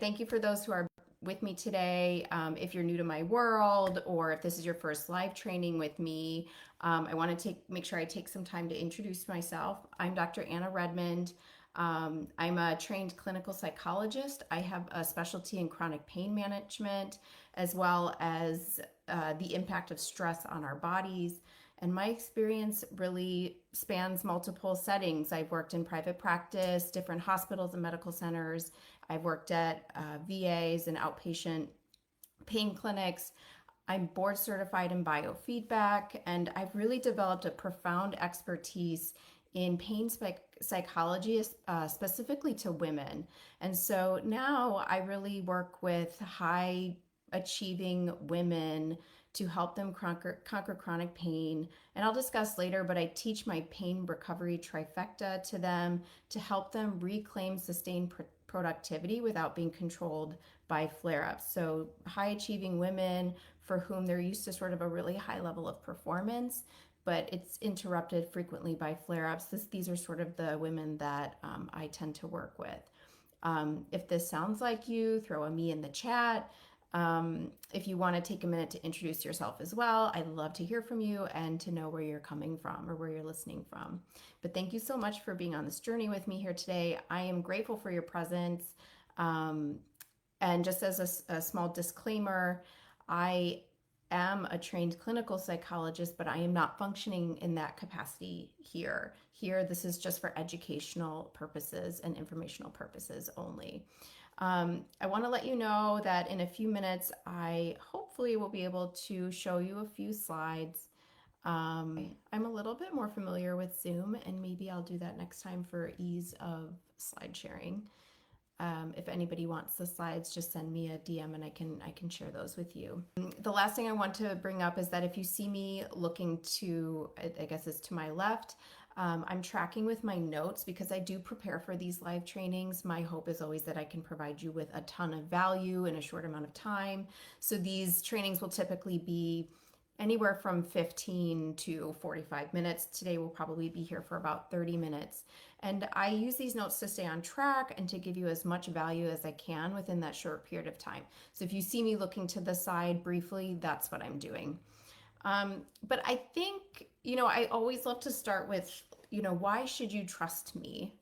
Thank you for those who are with me today. If you're new to my world or if this is your first live training with me, I want to make sure I take some time to introduce myself. I'm Dr. Anna Redmond. I'm a trained clinical psychologist. I have a specialty in chronic pain management as well as the impact of stress on our bodies. And my experience really spans multiple settings. I've worked in private practice, different hospitals and medical centers. I've worked at VAs and outpatient pain clinics. I'm board certified in biofeedback, and I've really developed a profound expertise in pain psychology, specifically to women. And so now I really work with high achieving women to help them conquer chronic pain. And I'll discuss later, but I teach my pain recovery trifecta to them to help them reclaim sustained productivity without being controlled by flare ups. So, high achieving women for whom they're used to sort of a really high level of performance, but it's interrupted frequently by flare ups. These are sort of the women that I tend to work with. If this sounds like you, throw a me in the chat. If you want to take a minute to introduce yourself as well, I'd love to hear from you and to know where you're coming from or where you're listening from. But thank you so much for being on this journey with me here today. I am grateful for your presence. And just as a small disclaimer, I am a trained clinical psychologist, but I am not functioning in that capacity here. Here, this is just for educational purposes and informational purposes only. I want to let you know that in a few minutes, I hopefully will be able to show you a few slides. I'm a little bit more familiar with Zoom, and maybe I'll do that next time for ease of slide sharing. If anybody wants the slides, just send me a DM and I can share those with you. The last thing I want to bring up is that if you see me looking to, I guess it's to my left, I'm tracking with my notes because I do prepare for these live trainings. My hope is always that I can provide you with a ton of value in a short amount of time. So these trainings will typically be anywhere from 15 to 45 minutes. Today we'll probably be here for about 30 minutes. And I use these notes to stay on track and to give you as much value as I can within that short period of time. So if you see me looking to the side briefly, that's what I'm doing. But I think, I always love to start with, why should you trust me?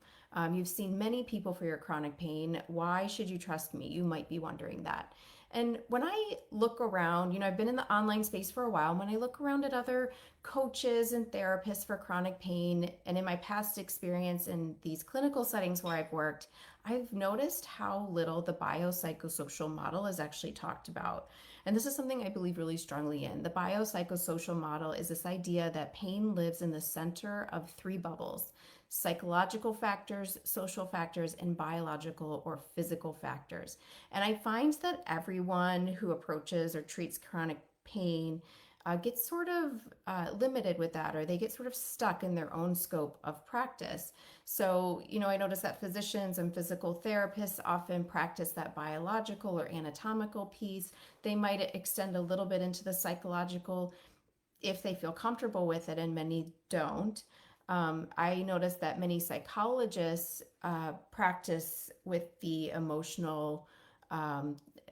You've seen many people for your chronic pain. Why should you trust me? You might be wondering that. And when I look around, I've been in the online space for a while. When I look around at other coaches and therapists for chronic pain, and in my past experience in these clinical settings where I've worked, I've noticed how little the biopsychosocial model is actually talked about. And this is something I believe really strongly in. The biopsychosocial model is this idea that pain lives in the center of three bubbles: psychological factors, social factors, and biological or physical factors. And I find that everyone who approaches or treats chronic pain gets sort of limited with that, or they get sort of stuck in their own scope of practice. So, I notice that physicians and physical therapists often practice that biological or anatomical piece. They might extend a little bit into the psychological if they feel comfortable with it, and many don't. I noticed that many psychologists practice with the emotional,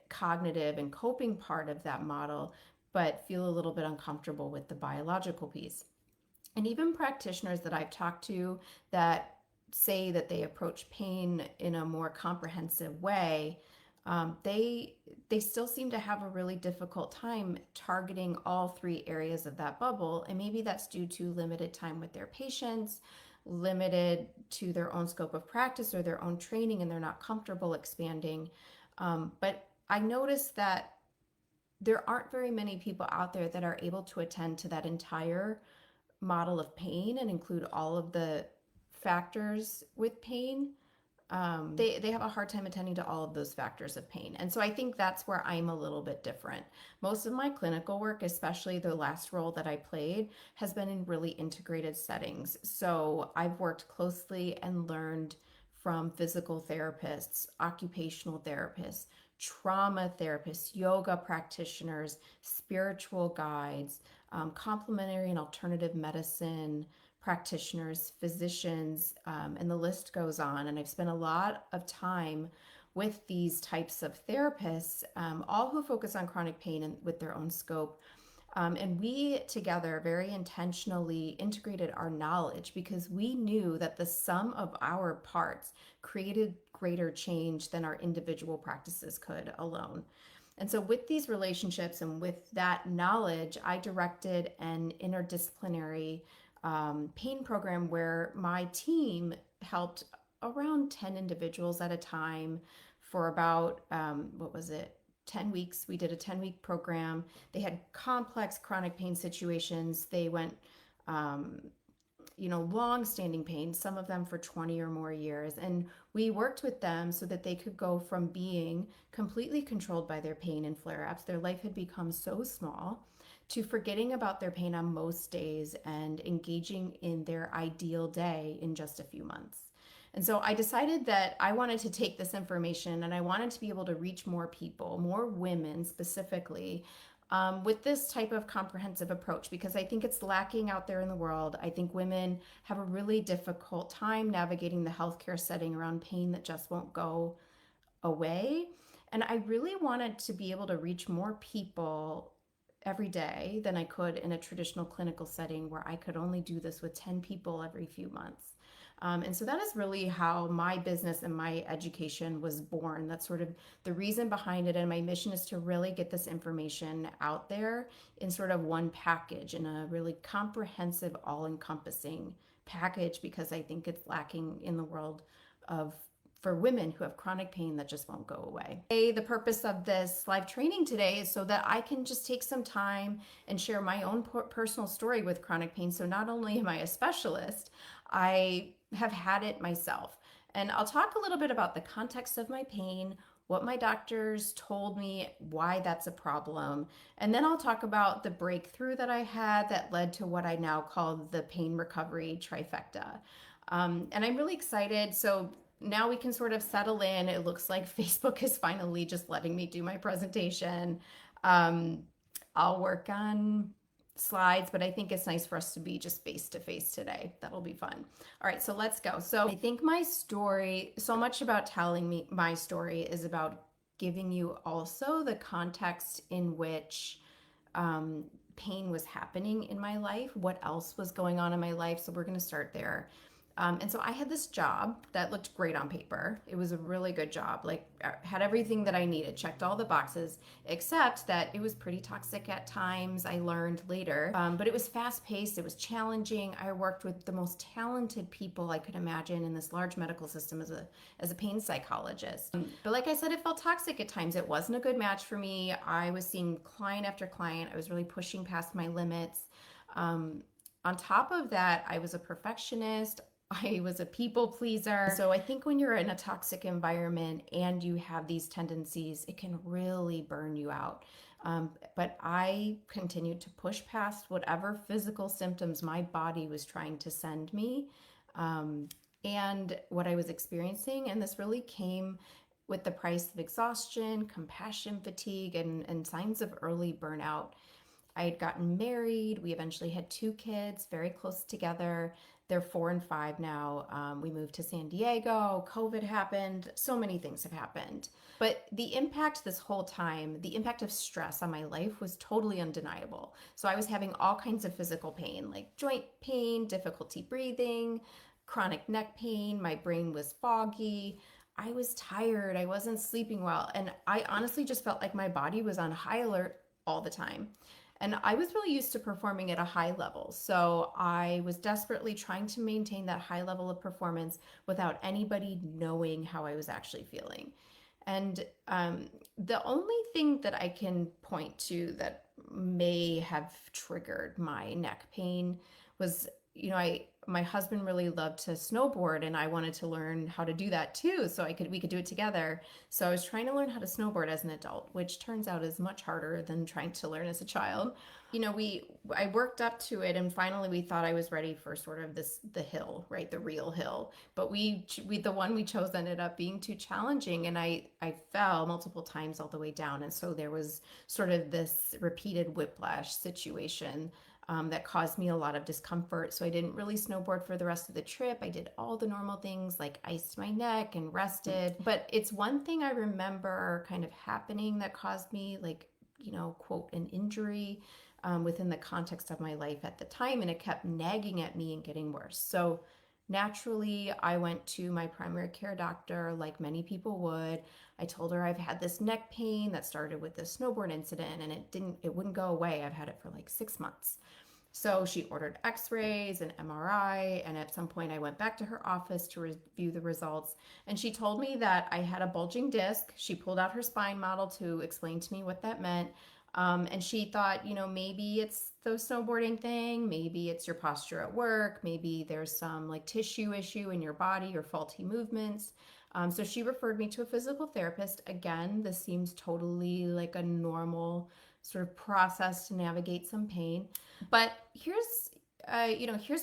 cognitive, and coping part of that model, but feel a little bit uncomfortable with the biological piece. And even practitioners that I've talked to that say that they approach pain in a more comprehensive way, they still seem to have a really difficult time targeting all three areas of that bubble. And maybe that's due to limited time with their patients, limited to their own scope of practice or their own training, and they're not comfortable expanding. But I noticed that there aren't very many people out there that are able to attend to that entire model of pain and include all of the factors with pain. They have a hard time attending to all of those factors of pain. And so I think that's where I'm a little bit different. Most of my clinical work, especially the last role that I played, has been in really integrated settings. So I've worked closely and learned from physical therapists, occupational therapists, trauma therapists, yoga practitioners, spiritual guides, complementary and alternative medicine practitioners, physicians, and the list goes on. And I've spent a lot of time with these types of therapists, all who focus on chronic pain and with their own scope. And we together very intentionally integrated our knowledge because we knew that the sum of our parts created greater change than our individual practices could alone. And so, with these relationships and with that knowledge, I directed an interdisciplinary pain program where my team helped around 10 individuals at a time for about, 10 weeks. We did a 10-week program. They had complex chronic pain situations. They went, um, long-standing pain, some of them for 20 or more years. And we worked with them so that they could go from being completely controlled by their pain and flare-ups. Their life had become so small to forgetting about their pain on most days and engaging in their ideal day in just a few months. And so I decided that I wanted to take this information and I wanted to be able to reach more people, more women specifically, with this type of comprehensive approach because I think it's lacking out there in the world. I think women have a really difficult time navigating the healthcare setting around pain that just won't go away. And I really wanted to be able to reach more people every day than I could in a traditional clinical setting where I could only do this with 10 people every few months. And so that is really how my business and my education was born. That's sort of the reason behind it. And my mission is to really get this information out there in sort of one package, in a really comprehensive, all encompassing package, because I think it's lacking in the world of for women who have chronic pain that just won't go away. The purpose of this live training today is so that I can just take some time and share my own personal story with chronic pain. So not only am I a specialist, I have had it myself. And I'll talk a little bit about the context of my pain, what my doctors told me, why that's a problem. And then I'll talk about the breakthrough that I had that led to what I now call the pain recovery trifecta. And I'm really excited. So now we can sort of settle in. It looks like Facebook is finally just letting me do my presentation. I'll work on slides, but I think it's nice for us to be just face to face today. That'll be fun. All right, so let's go. So I think my story, so much about telling me my story is about giving you also the context in which pain was happening in my life, what else was going on in my life. So we're going to start there. And so I had this job that looked great on paper. It was a really good job, like had everything that I needed, checked all the boxes, except that it was pretty toxic at times. I learned later, but it was fast paced. It was challenging. I worked with the most talented people I could imagine in this large medical system as a pain psychologist. But like I said, it felt toxic at times. It wasn't a good match for me. I was seeing client after client. I was really pushing past my limits. On top of that, I was a perfectionist. I was a people pleaser. So I think when you're in a toxic environment and you have these tendencies, it can really burn you out. But I continued to push past whatever physical symptoms my body was trying to send me, and what I was experiencing. And this really came with the price of exhaustion, compassion fatigue, and signs of early burnout. I had gotten married. We eventually had 2 kids, very close together. They're 4 and 5 now. We moved to San Diego. COVID happened. So many things have happened. But the impact this whole time, the impact of stress on my life was totally undeniable. So I was having all kinds of physical pain, like joint pain, difficulty breathing, chronic neck pain. My brain was foggy. I was tired. I wasn't sleeping well. And I honestly just felt like my body was on high alert all the time. And I was really used to performing at a high level. So I was desperately trying to maintain that high level of performance without anybody knowing how I was actually feeling. And the only thing that I can point to that may have triggered my neck pain was, my husband really loved to snowboard and I wanted to learn how to do that too, so we could do it together. So I was trying to learn how to snowboard as an adult, which turns out is much harder than trying to learn as a child. I worked up to it and finally we thought I was ready for sort of the hill, right? The real hill. But the one we chose ended up being too challenging and I fell multiple times all the way down. And so there was sort of this repeated whiplash situation. that caused me a lot of discomfort. So I didn't really snowboard for the rest of the trip. I did all the normal things like iced my neck and rested. But it's one thing I remember kind of happening that caused me, like, quote, an injury within the context of my life at the time. And it kept nagging at me and getting worse. So naturally, I went to my primary care doctor like many people would. I told her I've had this neck pain that started with this snowboard incident and it wouldn't go away. I've had it for like 6 months. So she ordered x-rays and MRI, and at some point I went back to her office to review the results, and she told me that I had a bulging disc. She pulled out her spine model to explain to me what that meant. And she thought, maybe it's the snowboarding thing, maybe it's your posture at work, maybe there's some like tissue issue in your body or faulty movements. So she referred me to a physical therapist. Again, this seems totally like a normal sort of process to navigate some pain. But here's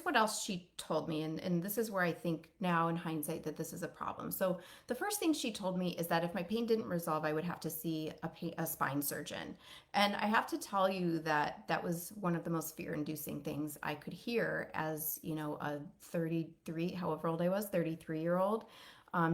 what else she told me, and this is where I think now in hindsight that this is a problem. So the first thing she told me is that if my pain didn't resolve, I would have to see a spine surgeon. And I have to tell you that that was one of the most fear-inducing things I could hear as, a 33, however old I was, 33-year-old.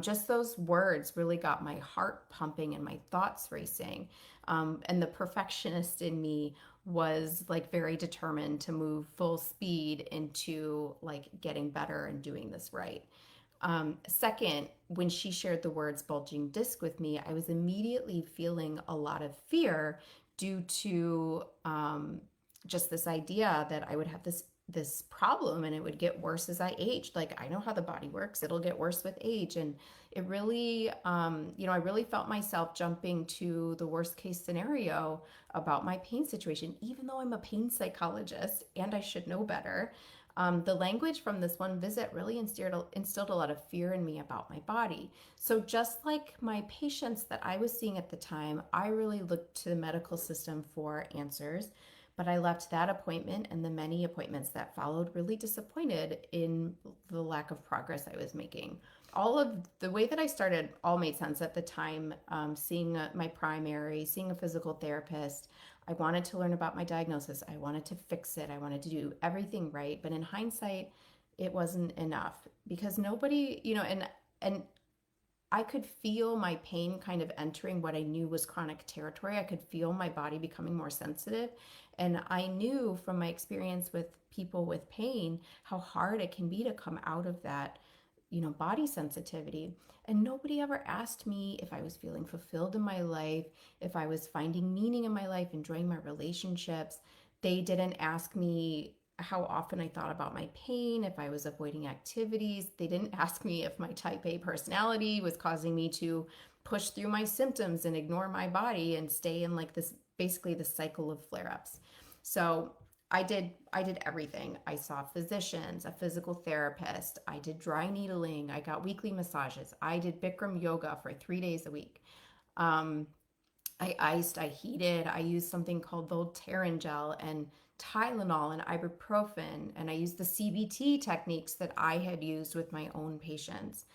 Just those words really got my heart pumping and my thoughts racing. And the perfectionist in me was like very determined to move full speed into like getting better and doing this right. Second, when she shared the words bulging disc with me, I was immediately feeling a lot of fear due to just this idea that I would have this problem and it would get worse as I aged. Like, I know how the body works, it'll get worse with age. And it really, I really felt myself jumping to the worst case scenario about my pain situation, even though I'm a pain psychologist and I should know better. The language from this one visit really instilled a lot of fear in me about my body. So just like my patients that I was seeing at the time, I really looked to the medical system for answers. But I left that appointment and the many appointments that followed really disappointed in the lack of progress I was making. All of the way that I started all made sense at the time. Seeing my primary, seeing a physical therapist, I wanted to learn about my diagnosis. I wanted to fix it. I wanted to do everything right. But in hindsight, it wasn't enough because nobody, and I could feel my pain kind of entering what I knew was chronic territory. I could feel my body becoming more sensitive. And I knew from my experience with people with pain how hard it can be to come out of that, body sensitivity. And nobody ever asked me if I was feeling fulfilled in my life, if I was finding meaning in my life, enjoying my relationships. They didn't ask me how often I thought about my pain, if I was avoiding activities. They didn't ask me if my type A personality was causing me to push through my symptoms and ignore my body and stay in like this, basically the cycle of flare-ups. So I did everything. I saw physicians, a physical therapist, I did dry needling, I got weekly massages, I did Bikram yoga for 3 days a week. I iced, I heated, I used something called Voltaren gel and Tylenol and ibuprofen, and I used the CBT techniques that I had used with my own patients.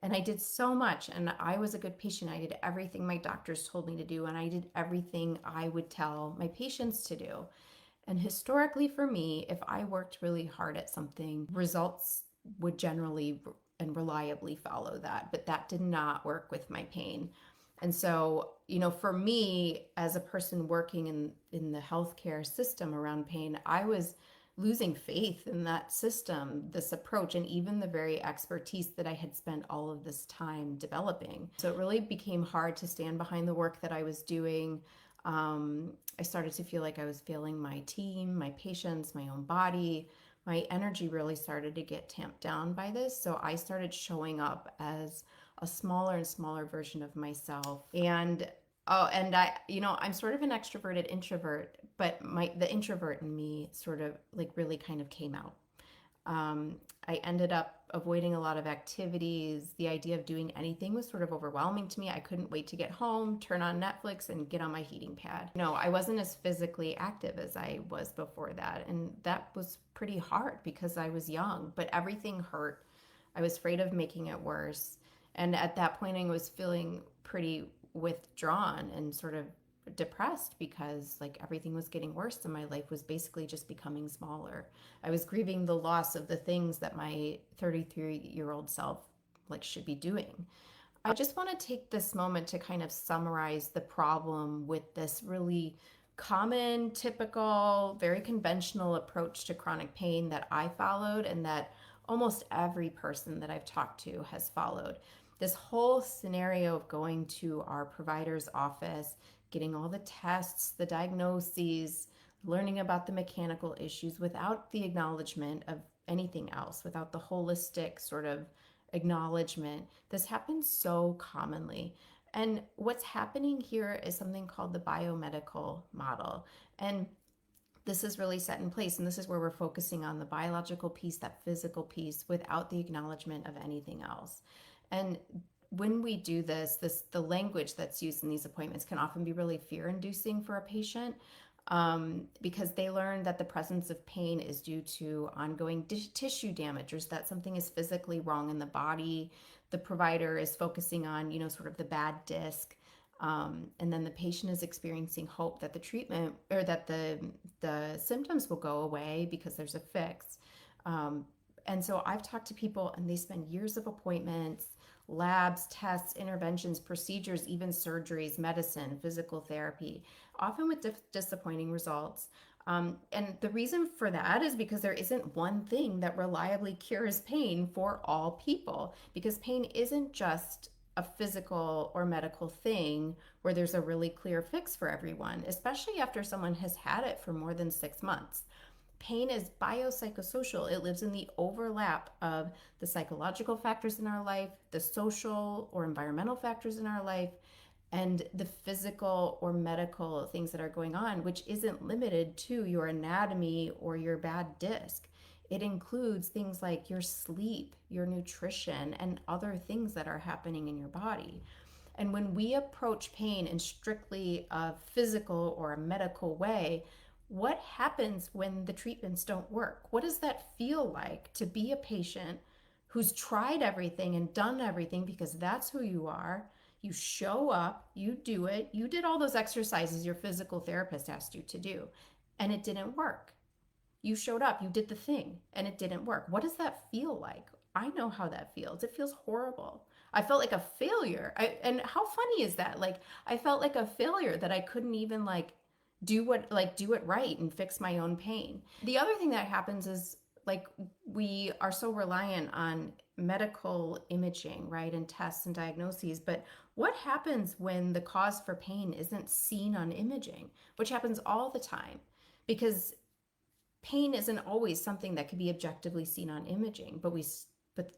And I did so much, and I was a good patient. I did everything my doctors told me to do, and I did everything I would tell my patients to do. And historically, for me, if I worked really hard at something, results would generally and reliably follow that. But that did not work with my pain. And so, for me, as a person working in the healthcare system around pain, I was losing faith in that system, this approach, and even the very expertise that I had spent all of this time developing. So it really became hard to stand behind the work that I was doing. I started to feel like I was failing my team, my patients, my own body. My energy really started to get tamped down by this. So I started showing up as a smaller and smaller version of myself. And I'm sort of an extroverted introvert, but the introvert in me sort of like really kind of came out. I ended up avoiding a lot of activities. The idea of doing anything was sort of overwhelming to me. I couldn't wait to get home, turn on Netflix, and get on my heating pad. I wasn't as physically active as I was before that. And that was pretty hard because I was young, but everything hurt. I was afraid of making it worse. And at that point, I was feeling pretty withdrawn and sort of depressed because like everything was getting worse and my life was basically just becoming smaller. I was grieving the loss of the things that my 33-year-old self like should be doing. I just want to take this moment to kind of summarize the problem with this really common, typical, very conventional approach to chronic pain that I followed and that almost every person that I've talked to has followed. This whole scenario of going to our provider's office, getting all the tests, the diagnoses, learning about the mechanical issues without the acknowledgement of anything else, without the holistic sort of acknowledgement. This happens so commonly. And what's happening here is something called the biomedical model. And this is really set in place. And this is where we're focusing on the biological piece, that physical piece, without the acknowledgement of anything else. And when we do this, the language that's used in these appointments can often be really fear-inducing for a patient, because they learn that the presence of pain is due to ongoing tissue damage, or that something is physically wrong in the body. The provider is focusing on, sort of the bad disc. And then the patient is experiencing hope that the treatment or that the symptoms will go away because there's a fix. And so I've talked to people and they spend years of appointments, labs, tests, interventions, procedures, even surgeries, medicine, physical therapy, often with disappointing results. And the reason for that is because there isn't one thing that reliably cures pain for all people, because pain isn't just a physical or medical thing where there's a really clear fix for everyone, especially after someone has had it for more than 6 months. Pain is biopsychosocial. It lives in the overlap of the psychological factors in our life, the social or environmental factors in our life, and the physical or medical things that are going on, which isn't limited to your anatomy or your bad disc. It includes things like your sleep, your nutrition, and other things that are happening in your body. And when we approach pain in strictly a physical or a medical way, what happens when the treatments don't work? What does that feel like to be a patient who's tried everything and done everything, because that's who you are? You show up, you do it, you did all those exercises your physical therapist asked you to do, and it didn't work. You showed up, you did the thing, and it didn't work. What does that feel like? I know how that feels. It feels horrible. I felt like a failure. And how funny is that? Like, I felt like a failure that I couldn't even do it right and fix my own pain. The other thing that happens is like we are so reliant on medical imaging, right, and tests and diagnoses, but what happens when the cause for pain isn't seen on imaging, which happens all the time? Because pain isn't always something that can be objectively seen on imaging, but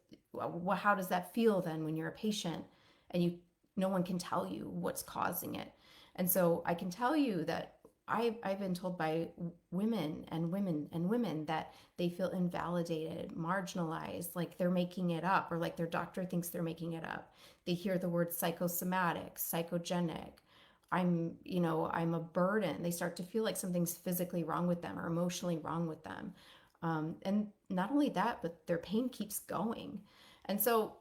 how does that feel then when you're a patient and no one can tell you what's causing it? And so I can tell you that I've been told by women and women that they feel invalidated, marginalized, like they're making it up, or like their doctor thinks they're making it up. They hear the word psychosomatic, psychogenic. I'm a burden. They start to feel like something's physically wrong with them or emotionally wrong with them. And not only that, but their pain keeps going. And so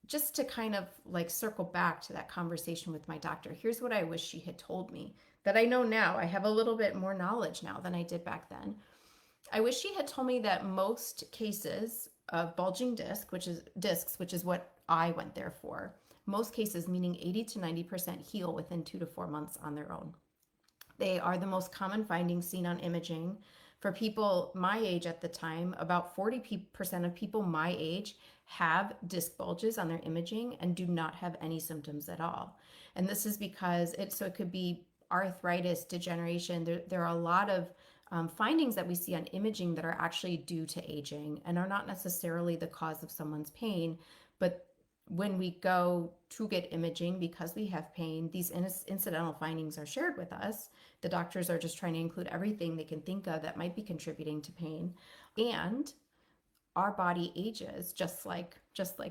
just to kind of like circle back to that conversation with my doctor, here's what I wish she had told me that I know now. I have a little bit more knowledge now than I did back then. I wish she had told me that most cases of bulging discs, which is what I went there for, most cases, meaning 80 to 90%, heal within 2 to 4 months on their own. They are the most common findings seen on imaging. For people my age at the time, about 40% of people my age have disc bulges on their imaging and do not have any symptoms at all. And this is because it could be arthritis, degeneration. There are a lot of findings that we see on imaging that are actually due to aging and are not necessarily the cause of someone's pain. But when we go to get imaging because we have pain, these incidental findings are shared with us. The doctors are just trying to include everything they can think of that might be contributing to pain. And our body ages, just like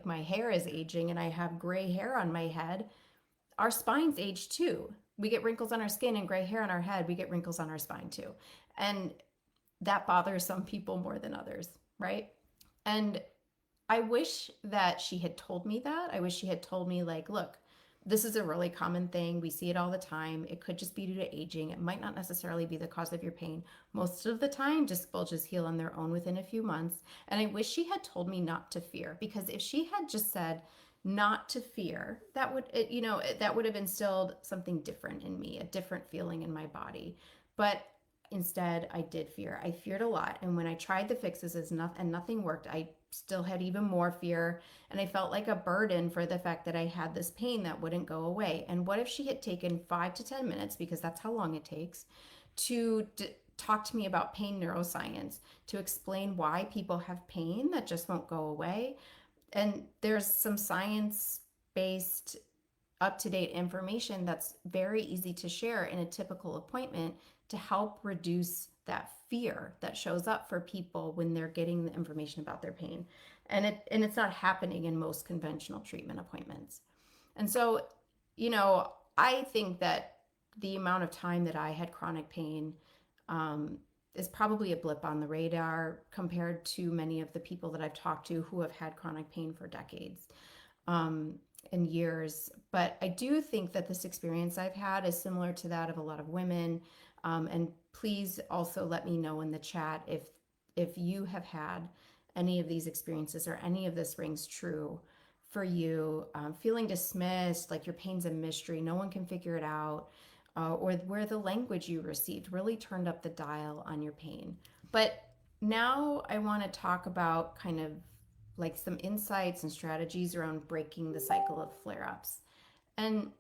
my hair is aging and I have gray hair on my head. Our spines age too. We get wrinkles on our skin and gray hair on our head. We get wrinkles on our spine too. And that bothers some people more than others, right? And I wish that she had told me that. I wish she had told me, like, look, This is a really common thing. We see it all the time. It could just be due to aging. It might not necessarily be the cause of your pain. Most of the time, disc bulges heal on their own within a few months. And I wish she had told me not to fear, because if she had just said not to fear, that would, that would have instilled something different in me, a different feeling in my body. But instead, I did fear. I feared a lot. And when I tried the fixes and nothing worked, I still had even more fear. And I felt like a burden for the fact that I had this pain that wouldn't go away. And what if she had taken 5 to 10 minutes, because that's how long it takes, to talk to me about pain neuroscience, to explain why people have pain that just won't go away? And there's some science based, up to date information that's very easy to share in a typical appointment to help reduce that fear that shows up for people when they're getting the information about their pain. And it's not happening in most conventional treatment appointments. And so, I think that the amount of time that I had chronic pain is probably a blip on the radar compared to many of the people that I've talked to who have had chronic pain for decades and years. But I do think that this experience I've had is similar to that of a lot of women. And please also let me know in the chat if you have had any of these experiences or any of this rings true for you. Feeling dismissed, like your pain's a mystery, no one can figure it out, or where the language you received really turned up the dial on your pain. But now I want to talk about kind of like some insights and strategies around breaking the cycle of flare-ups. And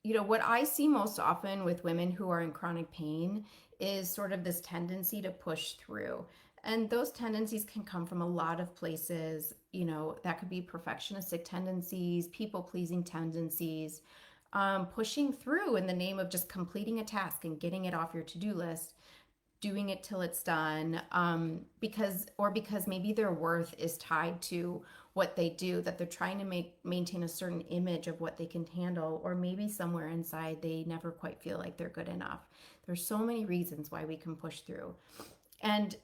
what I see most often with women who are in chronic pain is sort of this tendency to push through. And those tendencies can come from a lot of places. That could be perfectionistic tendencies, people-pleasing tendencies, pushing through in the name of just completing a task and getting it off your to-do list, doing it till it's done, because maybe their worth is tied to what they do, that they're trying to maintain a certain image of what they can handle, or maybe somewhere inside they never quite feel like they're good enough. There's so many reasons why we can push through. And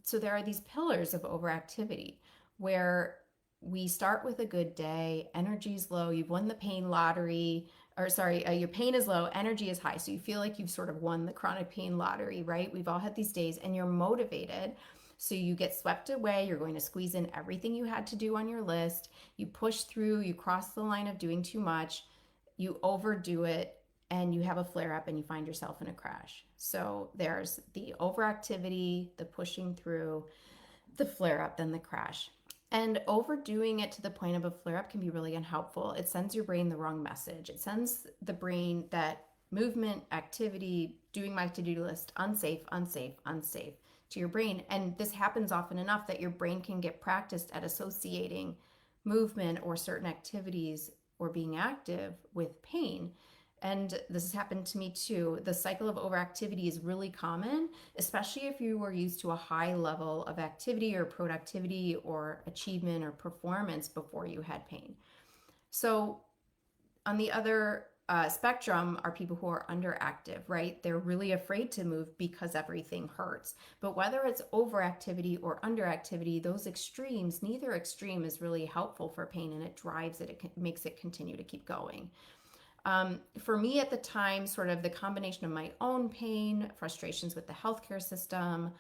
so there are these pillars of overactivity where we start with a good day, energy's low, you've won the pain lottery, or sorry, your pain is low, energy is high. So you feel like you've sort of won the chronic pain lottery, right? We've all had these days, and you're motivated. So you get swept away. You're going to squeeze in everything you had to do on your list. You push through, you cross the line of doing too much, you overdo it, and you have a flare up and you find yourself in a crash. So there's the overactivity, the pushing through, the flare up, then the crash. And overdoing it to the point of a flare up can be really unhelpful. It sends your brain the wrong message. It sends the brain that movement, activity, doing my to-do list, unsafe, unsafe, unsafe to your brain. And this happens often enough that your brain can get practiced at associating movement or certain activities or being active with pain. And this has happened to me too. The cycle of overactivity is really common, especially if you were used to a high level of activity or productivity or achievement or performance before you had pain. So on the other spectrum are people who are underactive, right? They're really afraid to move because everything hurts. But whether it's overactivity or underactivity, those extremes, neither extreme is really helpful for pain, and it drives it, it makes it continue to keep going. For me at the time, sort of the combination of my own pain, frustrations with the healthcare system,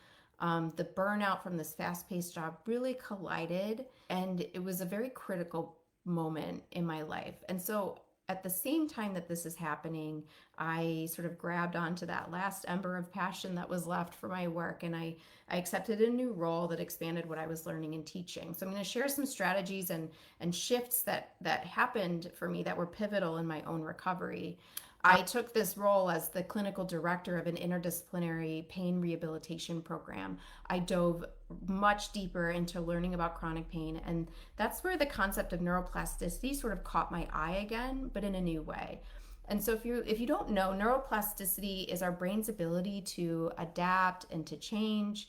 the burnout from this fast-paced job really collided, and it was a very critical moment in my life. And so at the same time that this is happening, I sort of grabbed onto that last ember of passion that was left for my work, and I accepted a new role that expanded what I was learning and teaching. So I'm going to share some strategies and shifts that happened for me that were pivotal in my own recovery. I took this role as the clinical director of an interdisciplinary pain rehabilitation program. I dove much deeper into learning about chronic pain, and that's where the concept of neuroplasticity sort of caught my eye again, but in a new way. And so if you don't know, neuroplasticity is our brain's ability to adapt and to change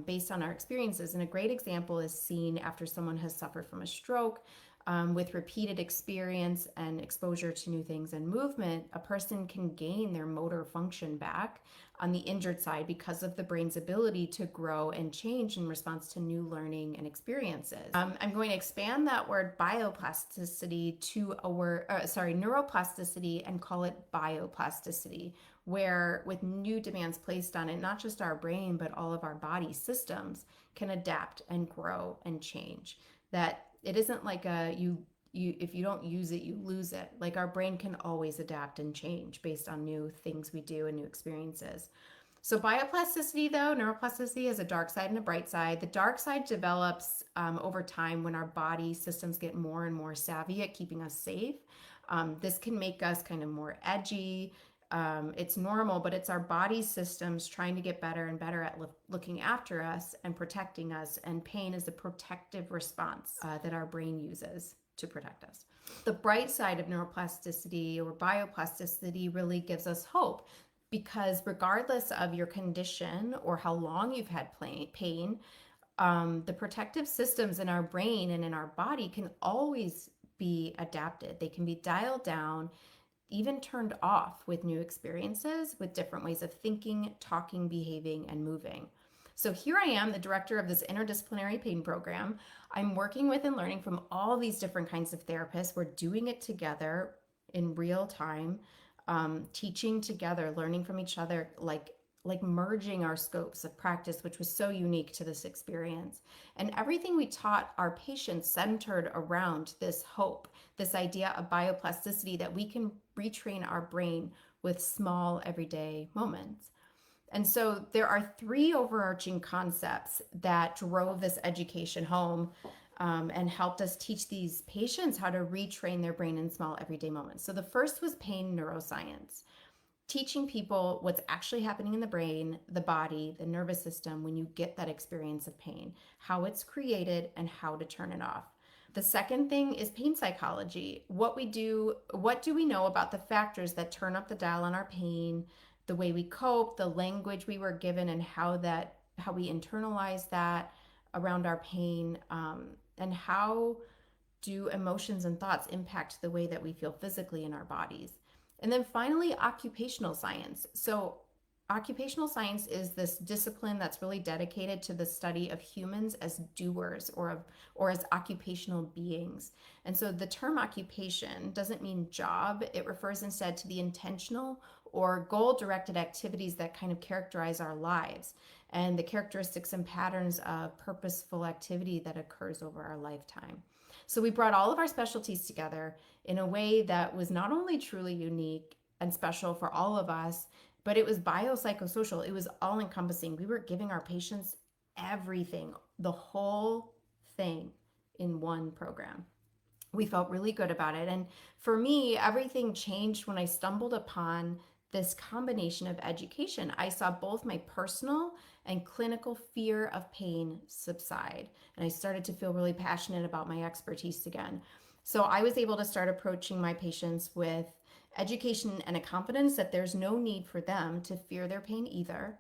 based on our experiences. And a great example is seen after someone has suffered from a stroke. with repeated experience and exposure to new things and movement, a person can gain their motor function back on the injured side because of the brain's ability to grow and change in response to new learning and experiences. I'm going to expand that word bioplasticity to a word, neuroplasticity, and call it bioplasticity, where with new demands placed on it, not just our brain, but all of our body systems can adapt and grow and change. That it isn't like you if you don't use it, you lose it. Like our brain can always adapt and change based on new things we do and new experiences. So bioplasticity, though, neuroplasticity has a dark side and a bright side. The dark side develops over time when our body systems get more and more savvy at keeping us safe. This can make us kind of more edgy. It's normal, but it's our body systems trying to get better and better at looking after us and protecting us. And pain is a protective response that our brain uses to protect us. The bright side of neuroplasticity or bioplasticity really gives us hope, because regardless of your condition or how long you've had pain, the protective systems in our brain and in our body can always be adapted. They can be dialed down, even turned off with new experiences, with different ways of thinking, talking, behaving, and moving. So here I am, the director of this interdisciplinary pain program. I'm working with and learning from all these different kinds of therapists. We're doing it together in real time, teaching together, learning from each other, like merging our scopes of practice, which was so unique to this experience. And everything we taught our patients centered around this hope, this idea of bioplasticity, that we can retrain our brain with small everyday moments. And so there are three overarching concepts that drove this education home and helped us teach these patients how to retrain their brain in small everyday moments. So the first was pain neuroscience, teaching people what's actually happening in the brain, the body, the nervous system when you get that experience of pain, how it's created, and how to turn it off. The second thing is pain psychology. What do we know about the factors that turn up the dial on our pain, the way we cope, the language we were given, and how we internalize that around our pain, and how do emotions and thoughts impact the way that we feel physically in our bodies. And then finally, occupational science. So occupational science is this discipline that's really dedicated to the study of humans as doers or as occupational beings. And so the term occupation doesn't mean job. It refers instead to the intentional or goal-directed activities that kind of characterize our lives and the characteristics and patterns of purposeful activity that occurs over our lifetime. So we brought all of our specialties together in a way that was not only truly unique and special for all of us, but it was biopsychosocial. It was all encompassing. We were giving our patients everything, the whole thing in one program. We felt really good about it. And for me, everything changed when I stumbled upon this combination of education. I saw both my personal and clinical fear of pain subside, and I started to feel really passionate about my expertise again. So I was able to start approaching my patients with education and a confidence that there's no need for them to fear their pain either.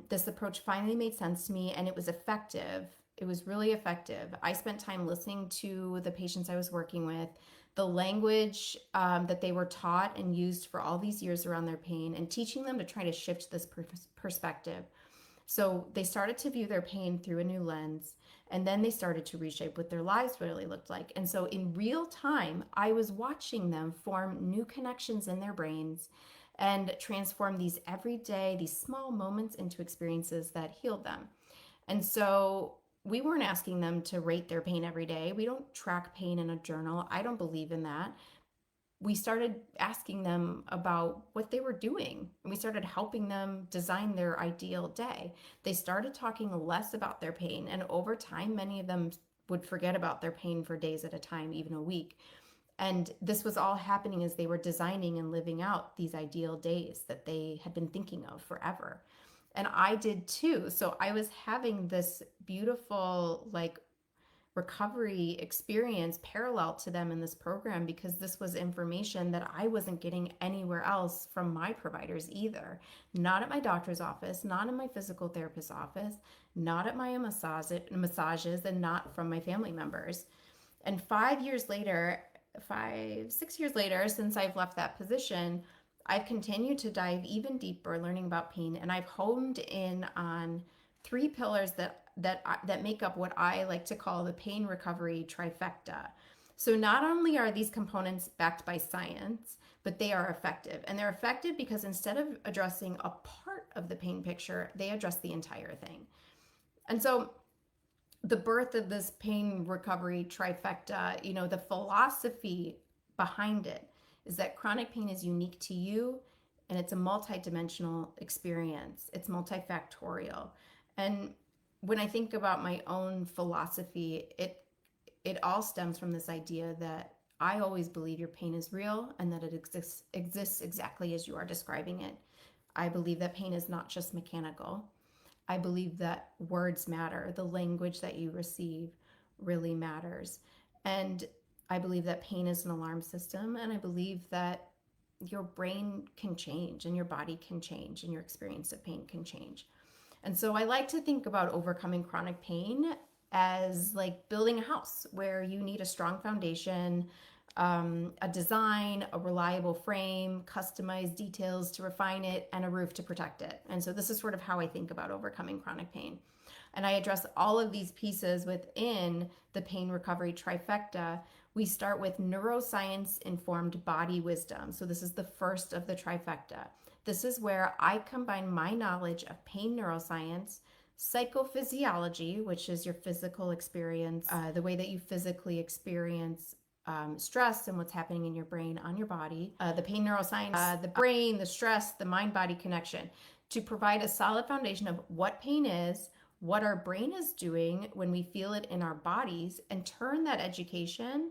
This approach finally made sense to me, and it was effective. It was really effective. I spent time listening to the patients I was working with, the language that they were taught and used for all these years around their pain, and teaching them to try to shift this perspective. So they started to view their pain through a new lens, and then they started to reshape what their lives really looked like. And so in real time, I was watching them form new connections in their brains and transform these everyday, these small moments into experiences that healed them. And so we weren't asking them to rate their pain every day. We don't track pain in a journal. I don't believe in that. We started asking them about what they were doing, and we started helping them design their ideal day. They started talking less about their pain, and over time, many of them would forget about their pain for days at a time, even a week. And this was all happening as they were designing and living out these ideal days that they had been thinking of forever. And I did too. So I was having this beautiful, recovery experience parallel to them in this program, because this was information that I wasn't getting anywhere else from my providers either. Not at my doctor's office, not in my physical therapist's office, not at my massages, and not from my family members. And 5 years later, 6 years later, since I've left that position, I've continued to dive even deeper, learning about pain, and I've honed in on three pillars that make up what I like to call the pain recovery trifecta. So not only are these components backed by science, but they are effective. And they're effective because instead of addressing a part of the pain picture, they address the entire thing. And so the birth of this pain recovery trifecta, the philosophy behind it is that chronic pain is unique to you and it's a multidimensional experience. It's multifactorial. And when I think about my own philosophy, it all stems from this idea that I always believe your pain is real and that it exists exactly as you are describing it. I believe that pain is not just mechanical. I believe that words matter. The language that you receive really matters. And I believe that pain is an alarm system. And I believe that your brain can change and your body can change and your experience of pain can change. And so I like to think about overcoming chronic pain as like building a house where you need a strong foundation, a design, a reliable frame, customized details to refine it, and a roof to protect it. And so this is sort of how I think about overcoming chronic pain. And I address all of these pieces within the pain recovery trifecta. We start with neuroscience informed body wisdom. So this is the first of the trifecta. This is where I combine my knowledge of pain neuroscience, psychophysiology, which is your physical experience, the way that you physically experience stress and what's happening in your brain on your body, the pain neuroscience, the brain, the stress, the mind-body connection, to provide a solid foundation of what pain is, what our brain is doing when we feel it in our bodies, and turn that education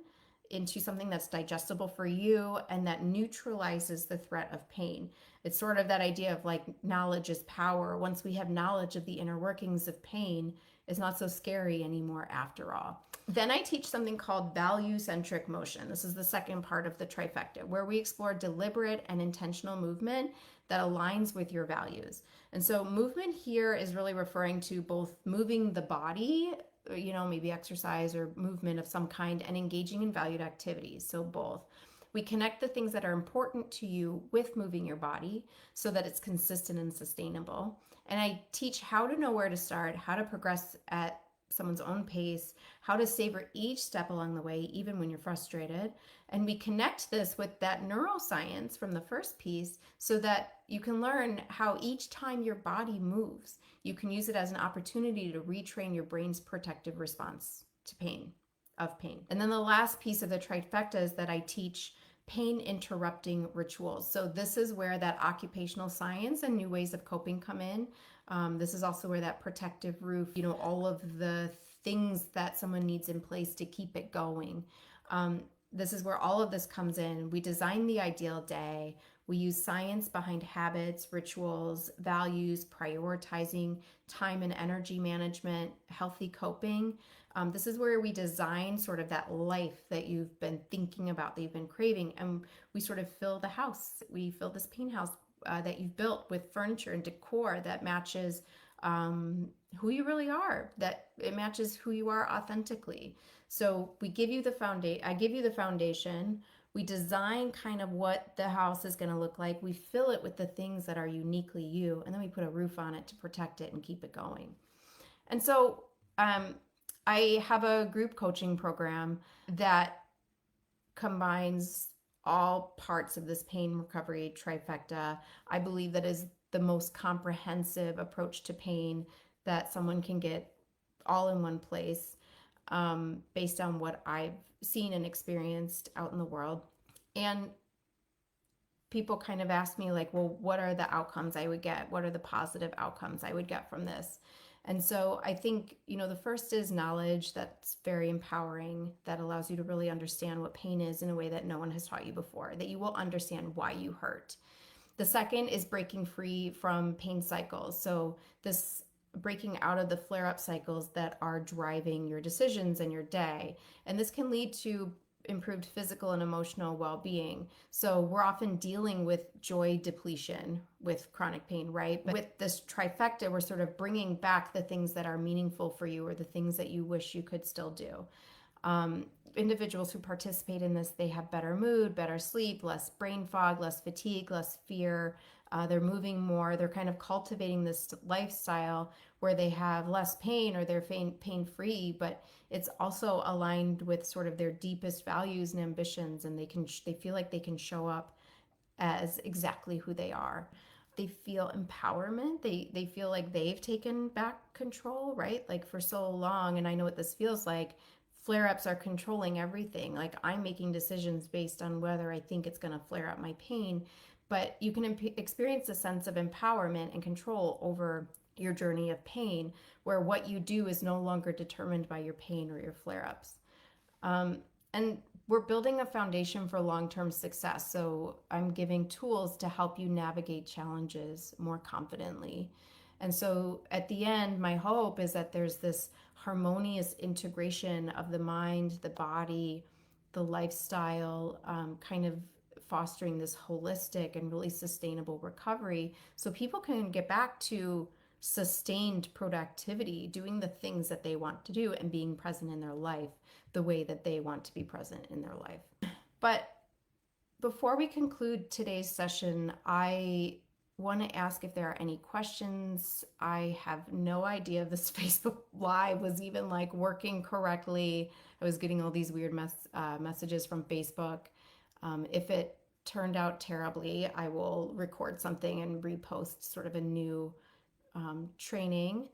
into something that's digestible for you and that neutralizes the threat of pain. It's sort of that idea of like knowledge is power. Once we have knowledge of the inner workings of pain, it's not so scary anymore after all. Then I teach something called value-centric motion. This is the second part of the trifecta, where we explore deliberate and intentional movement that aligns with your values. And so movement here is really referring to both moving the body, maybe exercise or movement of some kind, and engaging in valued activities. So both. We connect the things that are important to you with moving your body so that it's consistent and sustainable. And I teach how to know where to start, how to progress at someone's own pace, how to savor each step along the way, even when you're frustrated. And we connect this with that neuroscience from the first piece so that you can learn how each time your body moves, you can use it as an opportunity to retrain your brain's protective response to pain. And then the last piece of the trifecta is that I teach pain interrupting rituals. So this is where that occupational science and new ways of coping come in. This is also where that protective roof, all of the things that someone needs in place to keep it going. This is where all of this comes in. We design the ideal day. We use science behind habits, rituals, values, prioritizing time and energy management, healthy coping. This is where we design sort of that life that you've been thinking about, that you've been craving, and we sort of fill the house. We fill this pain house that you've built with furniture and decor that matches who you really are, that it matches who you are authentically. So we give you the foundation. I give you the foundation. We design kind of what the house is going to look like. We fill it with the things that are uniquely you, and then we put a roof on it to protect it and keep it going. And so I have a group coaching program that combines all parts of this pain recovery trifecta. I believe that is the most comprehensive approach to pain that someone can get all in one place, based on what I've seen and experienced out in the world. And people kind of ask me like, well, what are the outcomes I would get? What are the positive outcomes I would get from this? And so I think, the first is knowledge that's very empowering, that allows you to really understand what pain is in a way that no one has taught you before, that you will understand why you hurt. The second is breaking free from pain cycles. So this breaking out of the flare-up cycles that are driving your decisions and your day. And this can lead to improved physical and emotional well-being. So we're often dealing with joy depletion with chronic pain, right? But with this trifecta, we're sort of bringing back the things that are meaningful for you or the things that you wish you could still do. individuals who participate in this, they have better mood, better sleep, less brain fog, less fatigue, less fear. They're moving more. They're kind of cultivating this lifestyle where they have less pain, or they're pain free, but it's also aligned with sort of their deepest values and ambitions, and they feel like they can show up as exactly who they are. They feel empowerment. They feel like they've taken back control, right? Like for so long, and I know what this feels like. Flare-ups are controlling everything. Like I'm making decisions based on whether I think it's going to flare up my pain, but you can experience a sense of empowerment and control over your journey of pain, where what you do is no longer determined by your pain or your flare-ups. And we're building a foundation for long-term success. So I'm giving tools to help you navigate challenges more confidently. And so at the end, my hope is that there's this harmonious integration of the mind, the body, the lifestyle, kind of fostering this holistic and really sustainable recovery, so people can get back to sustained productivity, doing the things that they want to do and being present in their life the way that they want to be present in their life. But before we conclude today's session, I want to ask if there are any questions. I have no idea if this Facebook Live was even like working correctly. I was getting all these weird messages from Facebook. If it turned out terribly, I will record something and repost sort of a new training.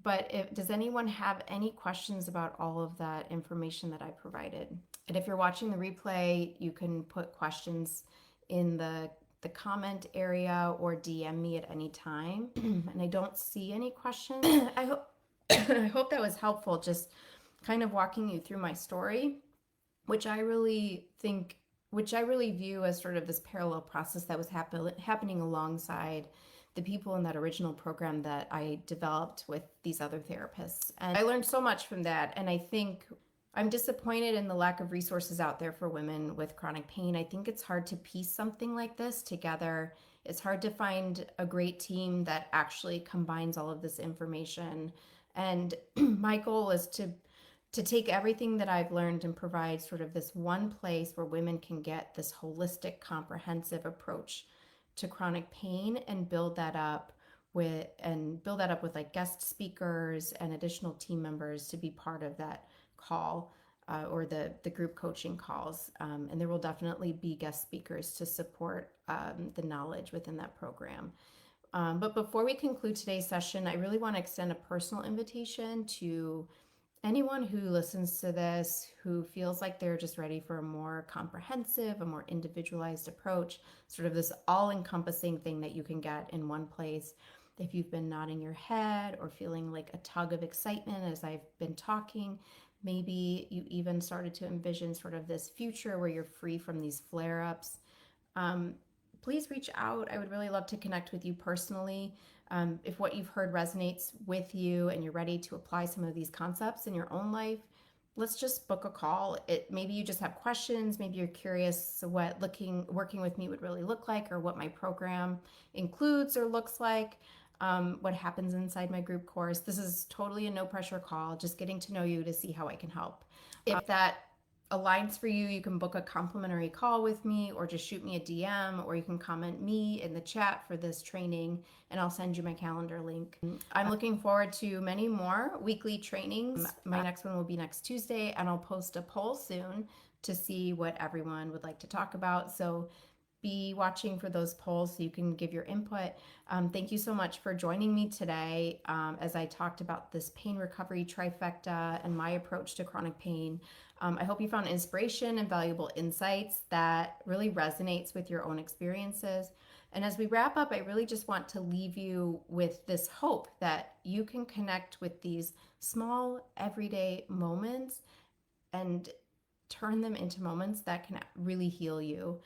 But does anyone have any questions about all of that information that I provided? And if you're watching the replay, you can put questions in the comment area or DM me at any time. And I don't see any questions. I hope that was helpful, just kind of walking you through my story, which I really view as sort of this parallel process that was happening alongside the people in that original program that I developed with these other therapists. And I learned so much from that. And I think I'm disappointed in the lack of resources out there for women with chronic pain. I think it's hard to piece something like this together. It's hard to find a great team that actually combines all of this information. And my goal is to take everything that I've learned and provide sort of this one place where women can get this holistic, comprehensive approach to chronic pain, and build that up with like guest speakers and additional team members to be part of that call, or the group coaching calls. And there will definitely be guest speakers to support the knowledge within that program. But before we conclude today's session, I really want to extend a personal invitation to anyone who listens to this who feels like they're just ready for a more comprehensive, a more individualized approach, sort of this all-encompassing thing that you can get in one place. If you've been nodding your head or feeling like a tug of excitement as I've been talking, maybe you even started to envision sort of this future where you're free from these flare-ups, please reach out. I would really love to connect with you personally. If what you've heard resonates with you and you're ready to apply some of these concepts in your own life, let's just book a call. Maybe you just have questions. Maybe you're curious what working with me would really look like, or what my program includes or looks like, what happens inside my group course. This is totally a no pressure call, just getting to know you to see how I can help. If that aligns for you, you can book a complimentary call with me, or just shoot me a DM, or you can comment me in the chat for this training and I'll send you my calendar link. I'm looking forward to many more weekly trainings. My next one will be next Tuesday, and I'll post a poll soon to see what everyone would like to talk about. So be watching for those polls so you can give your input. Thank you so much for joining me today as I talked about this pain recovery trifecta and my approach to chronic pain. I hope you found inspiration and valuable insights that really resonates with your own experiences. And as we wrap up, I really just want to leave you with this hope that you can connect with these small everyday moments and turn them into moments that can really heal you.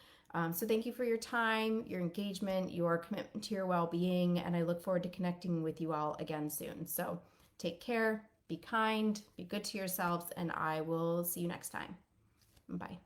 So thank you for your time, your engagement, your commitment to your well-being, and I look forward to connecting with you all again soon. So take care, be kind, be good to yourselves, and I will see you next time. Bye.